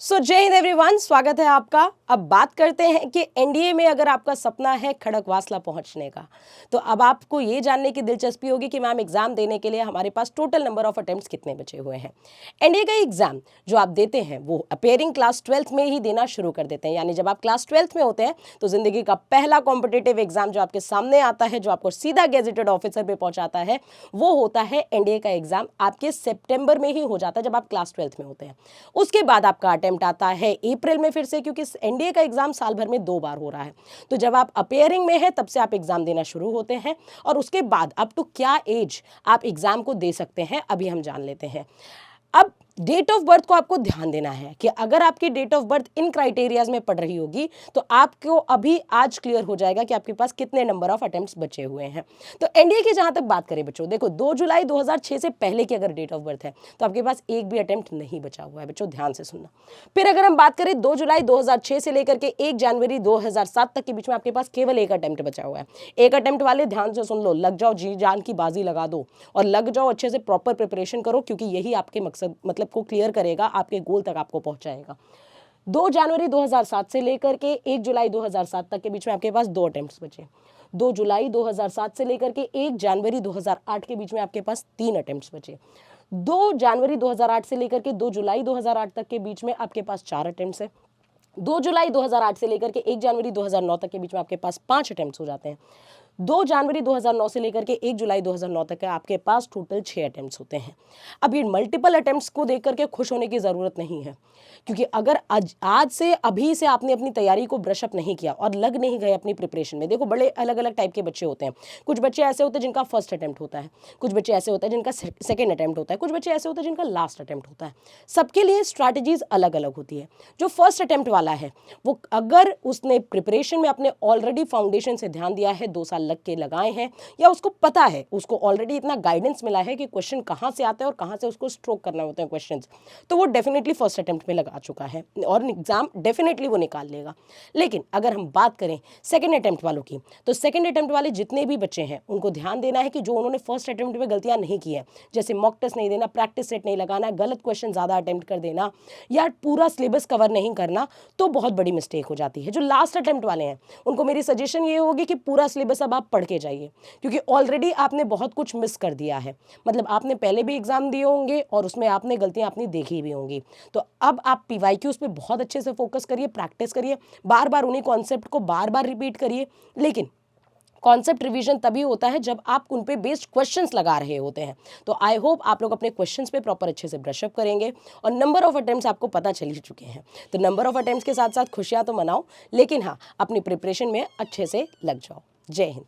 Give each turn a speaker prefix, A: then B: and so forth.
A: जय हिंद एवरीवन, स्वागत है आपका। अब बात करते हैं कि एनडीए में अगर आपका सपना है खड़कवासला पहुंचने का, तो अब आपको ये जानने की दिलचस्पी होगी कि मैम एग्जाम देने के लिए हमारे पास टोटल नंबर ऑफ अटेम्प्ट्स कितने बचे हुए हैं। एनडीए का एग्जाम जो आप देते हैं वो अपेयरिंग क्लास 12th में ही देना शुरू कर देते हैं। यानी जब आप क्लास 12th में होते हैं तो जिंदगी का पहला कॉम्पिटिटिव एग्जाम जो आपके सामने आता है, जो आपको सीधा गेजेटेड ऑफिसर पे पहुंचाता है, वो होता है एनडीए का एग्जाम। आपके सितंबर में ही हो जाता है जब आप क्लास 12th में होते हैं। उसके बाद आपका अटेम्प्ट आता है अप्रैल में फिर से, क्योंकि एनडीए का एग्जाम साल भर में 2 बार हो रहा है। तो जब आप अपेयरिंग में है तब से आप एग्जाम देना शुरू होते हैं, और उसके बाद अप टू क्या एज आप एग्जाम को दे सकते हैं अभी हम जान लेते हैं। अब डेट ऑफ बर्थ को आपको ध्यान देना है कि अगर आपकी डेट ऑफ बर्थ इन क्राइटेरियाज में पड़ रही होगी तो आपको अभी आज क्लियर हो जाएगा कि आपके पास कितने नंबर ऑफ अटेम्प्ट्स बचे हुए हैं। तो एनडीए की जहां तक बात करें बच्चों, देखो 2 जुलाई 2006 से पहले की अगर डेट ऑफ बर्थ है तो आपके पास एक भी अटेम्प्ट नहीं बचा हुआ है। बच्चों ध्यान से सुनना। फिर अगर हम बात करें 2 जुलाई 2006 से लेकर के 1 जनवरी 2007 तक के बीच में आपके पास केवल एक अटेम्प्ट बचा हुआ है। एक अटेम्प्ट वाले ध्यान से सुन लो, लग जाओ, जी जान की बाजी लगा दो और लग जाओ, अच्छे से प्रॉपर प्रिपरेशन करो, क्योंकि यही आपके मकसद को क्लियर करेगा, आपके गोल तक आपको पहुंचाएगा। 2 जनवरी 2007 से लेकर के 1 जुलाई 2007 तक के बीच में आपके पास 2 अटेम्प्ट्स बचे। 2 जुलाई 2007 से लेकर के 1 जनवरी 2008 के बीच में आपके पास 3 अटेम्प्ट्स बचे। 2 जनवरी 2008 से लेकर के 2 जुलाई 2008 तक के बीच में आपके पास 4 अटेम्प्ट्स है। 2 जुलाई 2008 से लेकर के 1 जनवरी 2009 तक के बीच में आपके पास 5 अटेम्प्ट्स हो जाते हैं। 2 जनवरी 2009 से लेकर के 1 जुलाई 2009 तक आपके पास टोटल 6 अटेम्प्ट्स होते हैं। अब ये मल्टीपल अटेम्प्ट्स को देख करके खुश होने की ज़रूरत नहीं है, क्योंकि अगर आज से अभी से आपने अपनी तैयारी को ब्रशअप नहीं किया और लग नहीं गए अपनी प्रिपरेशन में। देखो बड़े अलग अलग टाइप के बच्चे होते हैं। कुछ बच्चे ऐसे होते हैं जिनका फर्स्ट अटेम्प्ट होता है, कुछ बच्चे ऐसे होते हैं जिनका सेकेंड अटेम्प्ट होता है, कुछ बच्चे ऐसे होते हैं जिनका लास्ट अटेम्प्ट होता है। सबके लिए स्ट्रैटेजीज अलग अलग होती है। जो फर्स्ट अटेम्प्ट वाला है वो अगर उसने प्रिपरेशन में अपने ऑलरेडी फाउंडेशन से ध्यान दिया है, 2 साल लग के लगाए हैं, या उसको पता है, उसको ऑलरेडी इतना गाइडेंस मिला है कि क्वेश्चन कहाँ से आता है और कहाँ से उसको स्ट्रोक करना होते हैं क्वेश्चंस, तो वो डेफिनेटली फर्स्ट अटेम्प्ट में लगा चुका है और एग्जाम डेफिनेटली वो निकाल लेगा। लेकिन अगर हम बात करें सेकंड अटेम्प्ट वालों की, तो सेकंड अटेम्प्ट वाले जितने भी बच्चे हैं उनको ध्यान देना है कि जो उन्होंने फर्स्ट अटेम्प्ट में गलतियां नहीं की है, जैसे मॉक टेस्ट नहीं देना, प्रैक्टिस सेट नहीं लगाना, गलत क्वेश्चन ज़्यादा अटेम्प्ट कर देना, या पूरा सिलेबस कवर नहीं करना, तो बहुत बड़ी मिस्टेक हो जाती है। जो लास्ट अटेम्प्ट वाले हैं उनको मेरी सजेशन ये होगी कि पूरा सिलेबस अब आप पढ़ के जाइए, क्योंकि ऑलरेडी आपने बहुत कुछ मिस कर दिया है। मतलब आपने पहले भी एग्जाम दिए होंगे और उसमें आपने गलतियां अपनी देखी भी होंगी। तो अब आप पीवाईक्यूज पे बहुत अच्छे से फोकस करिए, प्रैक्टिस करिए, बार बार उन्हीं कॉन्सेप्ट को बार बार रिपीट करिए। लेकिन कॉन्सेप्ट रिवीजन तभी होता है जब आप उन पे बेस्ड क्वेश्चंस लगा रहे होते हैं। तो आई होप आप लोग अपने क्वेश्चंस पे प्रॉपर अच्छे से ब्रशअप करेंगे और नंबर ऑफ अटेम्प्ट्स आपको पता चल ही चुके हैं। तो नंबर ऑफ अटेम्प्ट्स के साथ साथ खुशियां तो मनाओ, लेकिन हाँ, अपनी प्रिपरेशन में अच्छे से लग जाओ। जय हिंद।